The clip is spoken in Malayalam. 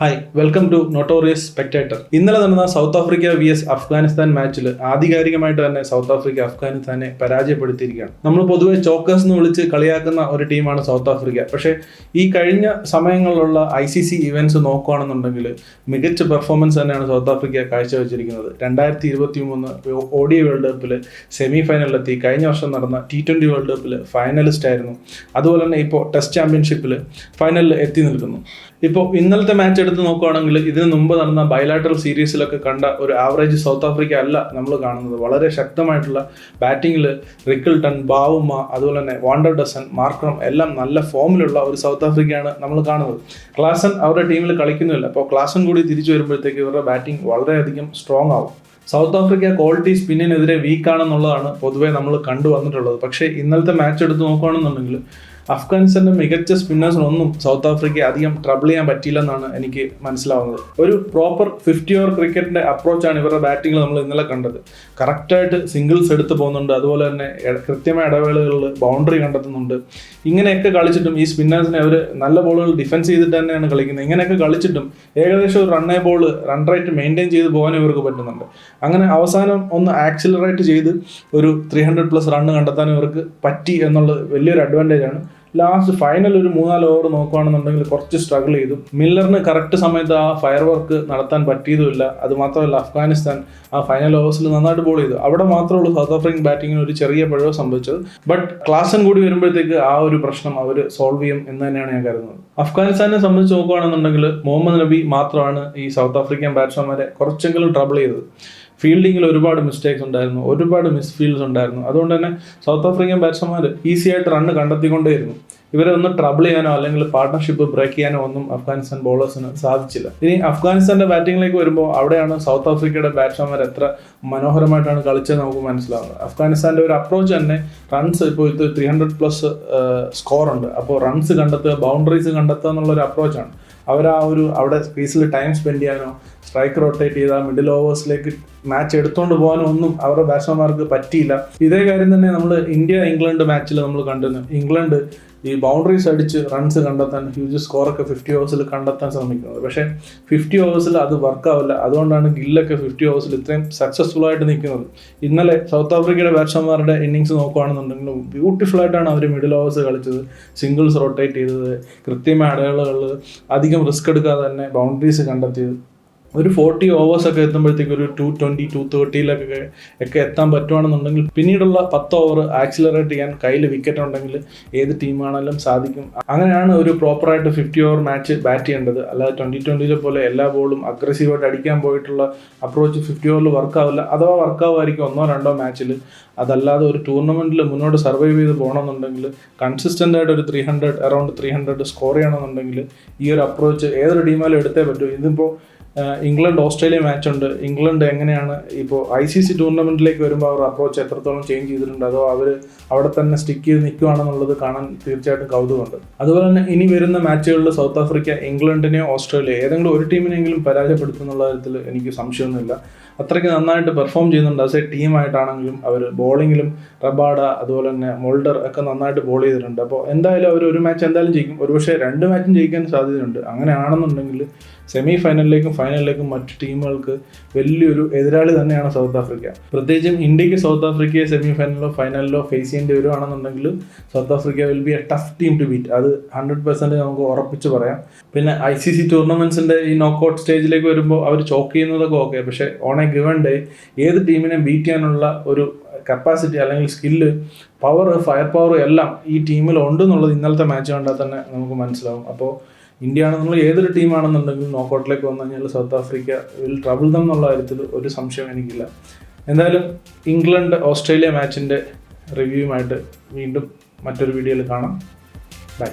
Hi, welcome to notorious spectator. ഇന്നലെ നടന്ന സൗത്ത് ആഫ്രിക്ക vs അഫ്ഗാനിസ്ഥാൻ മാച്ചിൽ ആധികാരികമായിട്ട് തന്നെ സൗത്ത് ആഫ്രിക്ക അഫ്ഗാനിസ്ഥാനെ പരാജയപ്പെടുത്തിയിരിക്കുകയാണ്. നമ്മൾ പൊതുവെ ചോക്കേഴ്സ് എന്ന് വിളിച്ച് കളിയാക്കുന്ന ഒരു ടീമാണ് സൗത്ത് ആഫ്രിക്ക. പക്ഷേ ഈ കഴിഞ്ഞ സമയങ്ങളിലുള്ള ICC ഇവന്റ്സ് നോക്കുകയാണെന്നുണ്ടെങ്കിൽ മികച്ച പെർഫോമൻസ് തന്നെയാണ് സൗത്ത് ആഫ്രിക്ക കാഴ്ചവെച്ചിരിക്കുന്നത്. 2023 ODI വേൾഡ് കപ്പിൽ സെമി ഫൈനലിലെത്തി. കഴിഞ്ഞ വർഷം നടന്ന T20 വേൾഡ് കപ്പിൽ ഫൈനലിസ്റ്റ് ആയിരുന്നു. അതുപോലെ തന്നെ ഇപ്പോൾ ടെസ്റ്റ് ചാമ്പ്യൻഷിപ്പിൽ ഫൈനലിൽ എത്തി നിൽക്കുന്നു. ഇപ്പോൾ ഇന്നലത്തെ മാച്ച് എടുത്ത് നോക്കുകയാണെങ്കിൽ ഇതിന് മുമ്പ് നടന്ന ബൈലാറ്ററൽ സീരീസിലൊക്കെ കണ്ട ഒരു ആവറേജ് സൗത്ത് ആഫ്രിക്ക അല്ല നമ്മൾ കാണുന്നത്. വളരെ ശക്തമായിട്ടുള്ള ബാറ്റിങ്ങിൽ റിക്കിൾട്ടൺ, ബാവുമ, അതുപോലെ തന്നെ വാണ്ടർഡസൺ, മാർക്രം എല്ലാം നല്ല ഫോമിലുള്ള ഒരു സൗത്ത് ആഫ്രിക്കയാണ് നമ്മൾ കാണുന്നത്. ക്ലാസൻ അവരുടെ ടീമിൽ കളിക്കുന്നില്ല. അപ്പോൾ ക്ലാസൻ കൂടി തിരിച്ചു വരുമ്പോഴത്തേക്ക് ഇവരുടെ ബാറ്റിംഗ് വളരെയധികം സ്ട്രോങ് ആവും. സൗത്ത് ആഫ്രിക്ക ക്വാളിറ്റി സ്പിന്നിനെതിരെ വീക്കാണെന്നുള്ളതാണ് പൊതുവേ നമ്മൾ കണ്ടുവന്നിട്ടുള്ളത്. പക്ഷേ ഇന്നലത്തെ മാച്ച് എടുത്ത് നോക്കുകയാണെന്നുണ്ടെങ്കിൽ അഫ്ഗാനിസ്ഥാന്റെ മികച്ച സ്പിന്നേഴ്സിനൊന്നും സൗത്ത് ആഫ്രിക്കയെ അധികം ട്രബിൾ ചെയ്യാൻ പറ്റിയില്ലെന്നാണ് എനിക്ക് മനസ്സിലാവുന്നത്. ഒരു പ്രോപ്പർ 50 ഓവർ ക്രിക്കറ്റിന്റെ അപ്രോച്ചാണ് ഇവരുടെ ബാറ്റിങ്ങിൽ നമ്മൾ ഇന്നലെ കണ്ടത്. കറക്റ്റായിട്ട് സിംഗിൾസ് എടുത്ത് പോകുന്നുണ്ട്, അതുപോലെ തന്നെ കൃത്യമായ ഇടവേളകളിൽ ബൗണ്ടറി കണ്ടെത്തുന്നുണ്ട്. ഇങ്ങനെയൊക്കെ കളിച്ചിട്ടും ഈ സ്പിന്നേഴ്സിനെ അവർ നല്ല ബോളുകൾ ഡിഫെൻസ് ചെയ്തിട്ട് തന്നെയാണ് കളിക്കുന്നത്. ഇങ്ങനെയൊക്കെ കളിച്ചിട്ടും ഏകദേശം ഒരു റൺ റൺ റേറ്റ് മെയിൻറ്റെയിൻ ചെയ്ത് പോകാൻ ഇവർക്ക് പറ്റുന്നുണ്ട്. അങ്ങനെ അവസാനം ഒന്ന് ആക്സിലറേറ്റ് ചെയ്ത് ഒരു 300+ റൺ കണ്ടെത്താൻ ഇവർക്ക് പറ്റി എന്നുള്ളത് വലിയൊരു അഡ്വാൻറ്റേജ് ആണ്. ലാസ്റ്റ് ഫൈനൽ ഒരു 3-4 ഓവർ നോക്കുകയാണെന്നുണ്ടെങ്കിൽ കുറച്ച് സ്ട്രഗിൾ ചെയ്തു. മില്ലറിന് കറക്റ്റ് സമയത്ത് ആ ഫയർ വർക്ക് നടത്താൻ പറ്റിയതുമില്ല. അതുമാത്രമല്ല അഫ്ഗാനിസ്ഥാൻ ആ ഫൈനൽ ഓവേഴ്സിൽ നന്നായിട്ട് ബോൾ ചെയ്തു. അവിടെ മാത്രമുള്ളൂ സൗത്ത് ആഫ്രിക്കൻ ബാറ്റിങ്ങിന് ഒരു ചെറിയ പിഴവ് സംഭവിച്ചത്. ബട്ട് ക്ലാസൻ കൂടി വരുമ്പോഴത്തേക്ക് ആ ഒരു പ്രശ്നം അവർ സോൾവ് ചെയ്യും എന്ന് തന്നെയാണ് ഞാൻ കരുതുന്നത്. അഫ്ഗാനിസ്ഥാനെ സംബന്ധിച്ച് നോക്കുകയാണെന്നുണ്ടെങ്കിൽ മുഹമ്മദ് നബി മാത്രമാണ് ഈ സൗത്ത് ആഫ്രിക്കൻ ബാറ്റ്സ്മാൻമാരെ കുറച്ചെങ്കിലും ട്രബിൾ ചെയ്തത്. ഫീൽഡിങ്ങിൽ ഒരുപാട് മിസ്റ്റേക്സ് ഉണ്ടായിരുന്നു, ഒരുപാട് മിസ്ഫീൽഡ്സ് ഉണ്ടായിരുന്നു. അതുകൊണ്ട് തന്നെ സൗത്ത് ആഫ്രിക്കൻ ബാറ്റ്സ്മാൻമാർ ഈസി ആയിട്ട് റണ്ണ് കണ്ടെത്തിക്കൊണ്ടേയിരുന്നു. ഇവരെ ഒന്ന് ട്രബിൾ ചെയ്യാനോ അല്ലെങ്കിൽ പാർട്ട്ണർഷിപ്പ് ബ്രേക്ക് ചെയ്യാനോ ഒന്നും അഫ്ഗാനിസ്ഥാൻ ബോളേഴ്സിന് സാധിച്ചില്ല. ഇനി അഫ്ഗാനിസ്ഥാന്റെ ബാറ്റിങ്ങിലേക്ക് വരുമ്പോൾ അവിടെയാണ് സൗത്ത് ആഫ്രിക്കയുടെ ബാറ്റ്സ്മാൻമാർ എത്ര മനോഹരമായിട്ടാണ് കളിച്ചത് നമുക്ക് മനസ്സിലാവുന്നത്. അഫ്ഗാനിസ്ഥാന്റെ ഒരു അപ്രോച്ച് തന്നെ റൺസ് ഇപ്പോൾ ഇത് 300+ സ്കോർ ഉണ്ട്. അപ്പോൾ റൺസ് കണ്ടെത്തുക, ബൗണ്ടറീസ് കണ്ടെത്തുക എന്നുള്ളൊരു അപ്രോച്ചാണ്. അവിടെ ക്രീസിൽ ടൈം സ്പെൻഡ് ചെയ്യാനോ സ്ട്രൈക്ക് റൊട്ടേറ്റ് ചെയ്താൽ മിഡിൽ ഓവേഴ്സിലേക്ക് മാച്ച് എടുത്തുകൊണ്ട് പോകാനോ ഒന്നും അവരുടെ ബാറ്റ്സ്മാൻമാർക്ക് പറ്റിയില്ല. ഇതേ കാര്യം തന്നെ നമ്മൾ ഇന്ത്യ-ഇംഗ്ലണ്ട് മാച്ചിൽ നമ്മൾ കണ്ടിരുന്നു. ഇംഗ്ലണ്ട് ഈ ബൗണ്ടറീസ് അടിച്ച് റൺസ് കണ്ടെത്താൻ ഹ്യൂജ് സ്കോറൊക്കെ 50 ഓവേഴ്സിൽ കണ്ടെത്താൻ ശ്രമിക്കുന്നത്. പക്ഷേ 50 ഓവേഴ്സിൽ അത് വർക്കാവില്ല. അതുകൊണ്ടാണ് ഗില്ലൊക്കെ 50 ഓവേഴ്സിൽ ഇത്രയും സക്സസ്ഫുൾ ആയിട്ട് നിൽക്കുന്നത്. ഇന്നലെ സൗത്ത് ആഫ്രിക്കയുടെ ബാറ്റ്സ്മാൻമാരുടെ ഇന്നിങ്സ് നോക്കുകയാണെന്നുണ്ടെങ്കിലും ബ്യൂട്ടിഫുൾ ആയിട്ടാണ് അവർ മിഡിൽ ഓവേഴ്സ് കളിച്ചത്, സിംഗിൾസ് റൊട്ടേറ്റ് ചെയ്തത്, കൃത്യമായ ഇടവേളകളിൽ അധികം റിസ്ക് എടുക്കാതെ തന്നെ ബൗണ്ടറീസ് കണ്ടെത്തിയത്. ഒരു 40 ഓവേഴ്സൊക്കെ എത്തുമ്പോഴത്തേക്ക് ഒരു 220, 230 ഒക്കെ എത്താൻ പറ്റുവാണെന്നുണ്ടെങ്കിൽ പിന്നീടുള്ള 10 ഓവർ ആക്സിലറേറ്റ് ചെയ്യാൻ കയ്യിൽ വിക്കറ്റ് ഉണ്ടെങ്കിൽ ഏത് ടീമാണെങ്കിലും സാധിക്കും. അങ്ങനെയാണ് ഒരു പ്രോപ്പറായിട്ട് 50 ഓവർ മാച്ച് ബാറ്റ് ചെയ്യേണ്ടത്. അല്ലാതെ 2020 പോലെ എല്ലാ ബോളും അഗ്രസീവായിട്ട് അടിക്കാൻ പോയിട്ടുള്ള അപ്രോച്ച് 50 ഓവറിൽ വർക്കാവില്ല. അഥവാ വർക്കാവുമായിരിക്കും 1-2 മാച്ചിൽ. അതല്ലാതെ ഒരു ടൂർണമെൻറ്റിൽ മുന്നോട്ട് സർവൈവ് ചെയ്ത് പോകണമെന്നുണ്ടെങ്കിൽ കൺസിസ്റ്റൻ്റ് ആയിട്ട് ഒരു 300, അറൗണ്ട് 300 സ്കോർ ചെയ്യണമെന്നുണ്ടെങ്കിൽ ഈ ഒരു അപ്രോച്ച് ഏതൊരു ടീമാലും എടുത്തേ പറ്റൂ. ഇതിപ്പോൾ ഇംഗ്ലണ്ട് ഓസ്ട്രേലിയ മാച്ച് ഉണ്ട്. ഇംഗ്ലണ്ട് എങ്ങനെയാണ് ഇപ്പോൾ ICC ടൂർണമെൻറ്റിലേക്ക് വരുമ്പോൾ അവർ അപ്രോച്ച് എത്രത്തോളം ചേഞ്ച് ചെയ്തിട്ടുണ്ട്, അതോ അവർ അവിടെ തന്നെ സ്റ്റിക്ക് ചെയ്ത് നിൽക്കുകയാണെന്നുള്ളത് കാണാൻ തീർച്ചയായിട്ടും കൗതുകമുണ്ട്. അതുപോലെ തന്നെ ഇനി വരുന്ന മാച്ചുകളിൽ സൗത്ത് ആഫ്രിക്ക ഇംഗ്ലണ്ടിനെയോ ഓസ്ട്രേലിയ ഏതെങ്കിലും ഒരു ടീമിനെങ്കിലും പരാജയപ്പെടുത്തുന്നുള്ള കാര്യത്തിൽ എനിക്ക് സംശയമൊന്നുമില്ല. അത്രയ്ക്ക് നന്നായിട്ട് പെർഫോം ചെയ്യുന്നുണ്ട്. ആസ് എ ടീമായിട്ടാണെങ്കിലും അവർ ബോളിങ്ങിലും റബാഡ, അതുപോലെ തന്നെ മോൾഡർ ഒക്കെ നന്നായിട്ട് ബോൾ ചെയ്തിട്ടുണ്ട്. അപ്പോൾ എന്തായാലും അവർ ഒരു മാച്ച് എന്തായാലും ജയിക്കും. ഒരുപക്ഷെ 2 മാച്ചും ജയിക്കാൻ സാധ്യതയുണ്ട്. അങ്ങനെയാണെന്നുണ്ടെങ്കിൽ സെമി ഫൈനലിലേക്കും ഫൈനലിലേക്കും മറ്റു ടീമുകൾക്ക് വലിയൊരു എതിരാളി തന്നെയാണ് സൗത്ത് ആഫ്രിക്ക. പ്രത്യേകിച്ചും ഇന്ത്യക്ക് സൗത്ത് ആഫ്രിക്കയെ സെമി ഫൈനലിലോ ഫൈനലിലോ ഫേസ് ചെയ്യേണ്ടി വരുവാണെന്നുണ്ടെങ്കിൽ South Africa will be a tough team to beat. അത് 100% നമുക്ക് ഉറപ്പിച്ച് പറയാം. പിന്നെ ICC ടൂർണമെൻറ്റ്സിൻ്റെ ഈ നോക്കൗട്ട് സ്റ്റേജിലേക്ക് വരുമ്പോൾ അവർ ചോക്ക് ചെയ്യുന്നതൊക്കെ ഓക്കെ. പക്ഷേ ഓൺ എ ഗിവൺ ഡേ ഏത് ടീമിനെ ബീറ്റ് ചെയ്യാനുള്ള ഒരു കപ്പാസിറ്റി അല്ലെങ്കിൽ സ്കില്ല്, പവർ, ഫയർ പവർ എല്ലാം ഈ ടീമിൽ ഉണ്ടെന്നുള്ളത് ഇന്നലത്തെ മാച്ച് കണ്ടാൽ തന്നെ നമുക്ക് മനസ്സിലാവും. അപ്പോൾ ഇന്ത്യ ആണെന്നുള്ള ഏതൊരു ടീമാണെന്നുണ്ടെങ്കിലും നോക്കൗട്ടിലേക്ക് വന്നു കഴിഞ്ഞാൽ south Africa will trouble dum എന്നുള്ള കാര്യത്തിൽ ഒരു സംശയം എനിക്കില്ല. എന്തായാലും ഇംഗ്ലണ്ട് ഓസ്ട്രേലിയ മാച്ചിൻ്റെ റിവ്യൂവുമായിട്ട് വീണ്ടും മറ്റൊരു വീഡിയോയിൽ കാണാം. ബൈ.